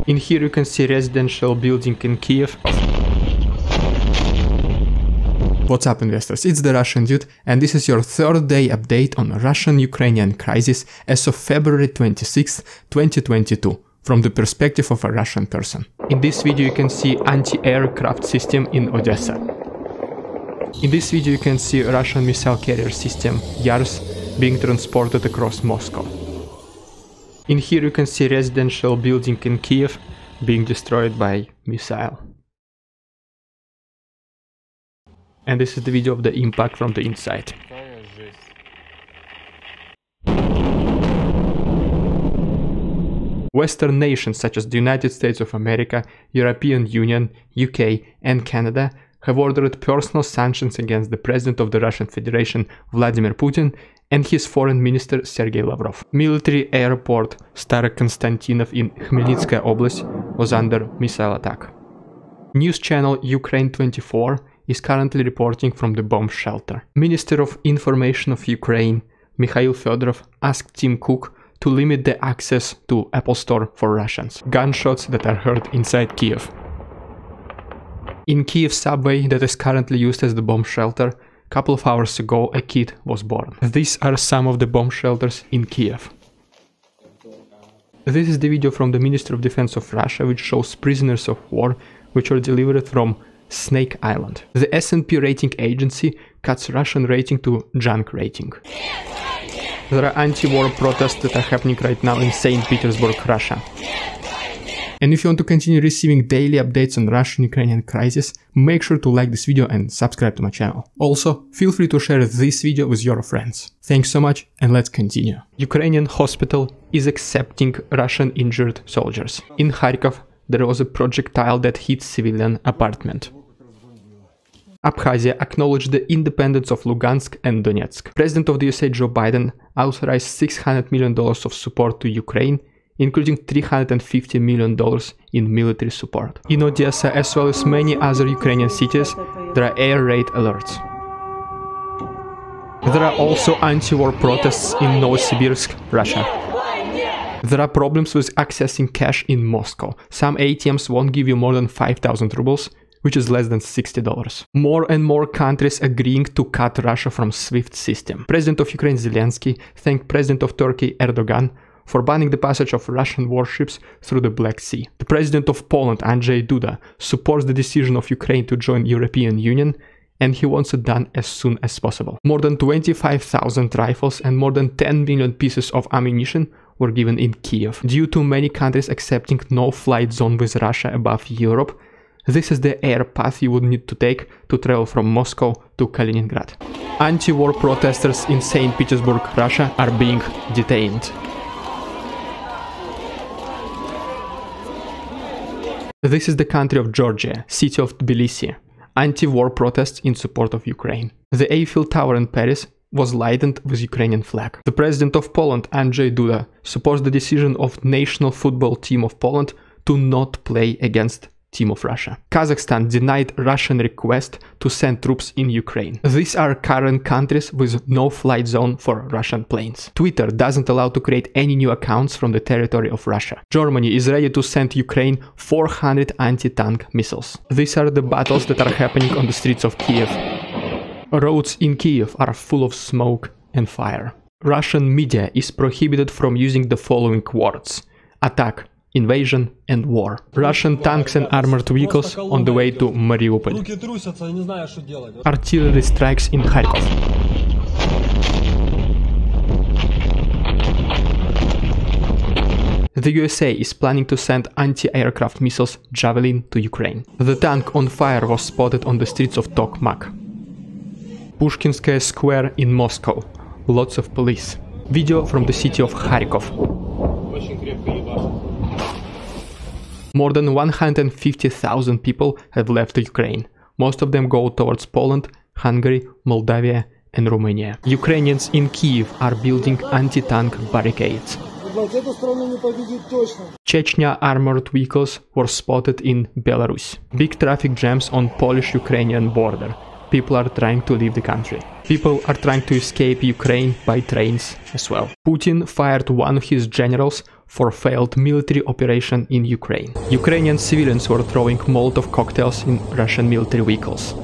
In here you can see residential building in Kiev. What's up, investors? It's the Russian Dude, and this is your third day update on Russian-Ukrainian crisis as of February 26, 2022, from the perspective of a Russian person. In this video you can see anti-aircraft system in Odessa. In this video you can see Russian missile carrier system Yars being transported across Moscow. In here you can see residential building in Kiev being destroyed by missile. And this is the video of the impact from the inside. Western nations such as the United States of America, European Union, UK and Canada have ordered personal sanctions against the President of the Russian Federation, Vladimir Putin, and his Foreign Minister, Sergei Lavrov. Military airport Starokonstantinov in Khmelnytskaya Oblast was under missile attack. News channel Ukraine 24 is currently reporting from the bomb shelter. Minister of Information of Ukraine, Mikhail Fedorov, asked Tim Cook to limit the access to Apple Store for Russians. Gunshots that are heard inside Kiev. In Kiev subway that is currently used as the bomb shelter, a couple of hours ago a kid was born. These are some of the bomb shelters in Kiev. This is the video from the Ministry of Defense of Russia, which shows prisoners of war which were delivered from Snake Island. The S&P rating agency cuts Russian rating to junk rating. There are anti-war protests that are happening right now in St. Petersburg, Russia. And if you want to continue receiving daily updates on Russian-Ukrainian crisis, make sure to like this video and subscribe to my channel. Also, feel free to share this video with your friends. Thanks so much, and let's continue. Ukrainian hospital is accepting Russian injured soldiers. In Kharkov, there was a projectile that hit civilian apartment. Abkhazia acknowledged the independence of Luhansk and Donetsk. President of the USA Joe Biden authorized $600 million of support to Ukraine, including $350 million in military support. In Odessa, as well as many other Ukrainian cities, there are air raid alerts. There are also anti-war protests in Novosibirsk, Russia. There are problems with accessing cash in Moscow. Some ATMs won't give you more than 5,000 rubles, which is less than $60. More and more countries agreeing to cut Russia from SWIFT system. President of Ukraine Zelensky thanked President of Turkey Erdogan for banning the passage of Russian warships through the Black Sea. The President of Poland Andrzej Duda supports the decision of Ukraine to join European Union, and he wants it done as soon as possible. More than 25,000 rifles and more than 10 million pieces of ammunition were given in Kiev. Due to many countries accepting no-flight zone with Russia above Europe, this is the air path you would need to take to travel from Moscow to Kaliningrad. Anti-war protesters in St. Petersburg, Russia are being detained. This is the country of Georgia, city of Tbilisi. Anti-war protests in support of Ukraine. The Eiffel Tower in Paris was lightened with Ukrainian flag. The President of Poland, Andrzej Duda, supports the decision of national football team of Poland to not play against team of Russia. Kazakhstan denied Russian request to send troops in Ukraine. These are current countries with no flight zone for Russian planes. Twitter doesn't allow to create any new accounts from the territory of Russia. Germany is ready to send Ukraine 400 anti-tank missiles. These are the battles that are happening on the streets of Kiev. Roads in Kiev are full of smoke and fire. Russian media is prohibited from using the following words: attack, invasion and war. Russian tanks and armored vehicles on the way to Mariupol. Artillery strikes in Kharkov. The USA is planning to send anti-aircraft missiles Javelin to Ukraine. The tank on fire was spotted on the streets of Tokmak. Pushkinskaya Square in Moscow. Lots of police. Video from the city of Kharkov. More than 150,000 people have left Ukraine. Most of them go towards Poland, Hungary, Moldavia and Romania. Ukrainians in Kiev are building anti-tank barricades. Chechnya armored vehicles were spotted in Belarus. Big traffic jams on Polish-Ukrainian border. people are trying to leave the country. People are trying to escape Ukraine by trains as well. Putin fired one of his generals for failed military operation in Ukraine. Ukrainian civilians were throwing Molotov cocktails in Russian military vehicles.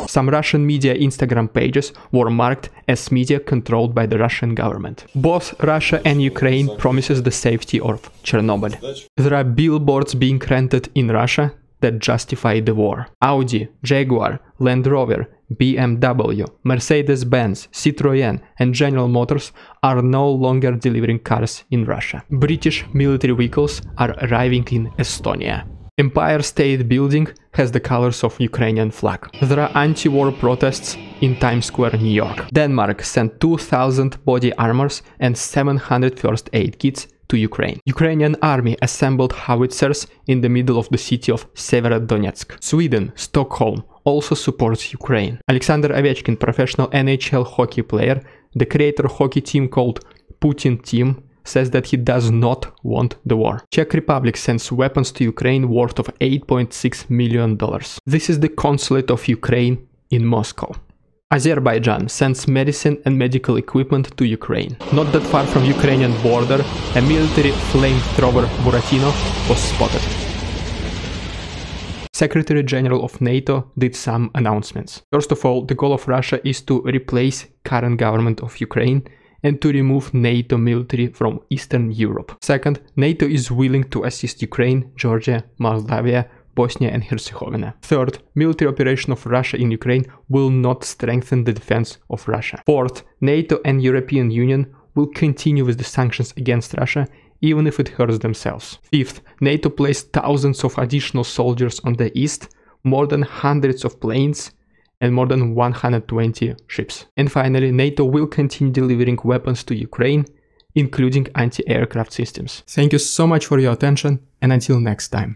Some Russian media Instagram pages were marked as media controlled by the Russian government. Both Russia and Ukraine promises the safety of Chernobyl. There are billboards being rented in Russia that justify the war. Audi, Jaguar, Land Rover, BMW, Mercedes-Benz, Citroën and General Motors are no longer delivering cars in Russia. British military vehicles are arriving in Estonia. Empire State Building has the colors of Ukrainian flag. There are anti-war protests in Times Square, New York. Denmark sent 2,000 body armors and 700 first aid kits to Ukraine. Ukrainian army assembled howitzers in the middle of the city of Severodonetsk. Sweden, Stockholm, also supports Ukraine. Alexander Ovechkin, professional NHL hockey player, the creator hockey team called Putin Team, says that he does not want the war. Czech Republic sends weapons to Ukraine worth of $8.6 million. This is the consulate of Ukraine in Moscow. Azerbaijan sends medicine and medical equipment to Ukraine. Not that far from Ukrainian border, a military flamethrower Buratino was spotted. Secretary General of NATO did some announcements. First of all, the goal of Russia is to replace current government of Ukraine and to remove NATO military from Eastern Europe. Second, NATO is willing to assist Ukraine, Georgia, Moldavia, Bosnia and Herzegovina. Third, military operation of Russia in Ukraine will not strengthen the defense of Russia. Fourth, NATO and European Union will continue with the sanctions against Russia even if it hurts themselves. Fifth, NATO placed thousands of additional soldiers on the east, more than hundreds of planes, and more than 120 ships. And finally, NATO will continue delivering weapons to Ukraine, including anti-aircraft systems. Thank you so much for your attention, and until next time.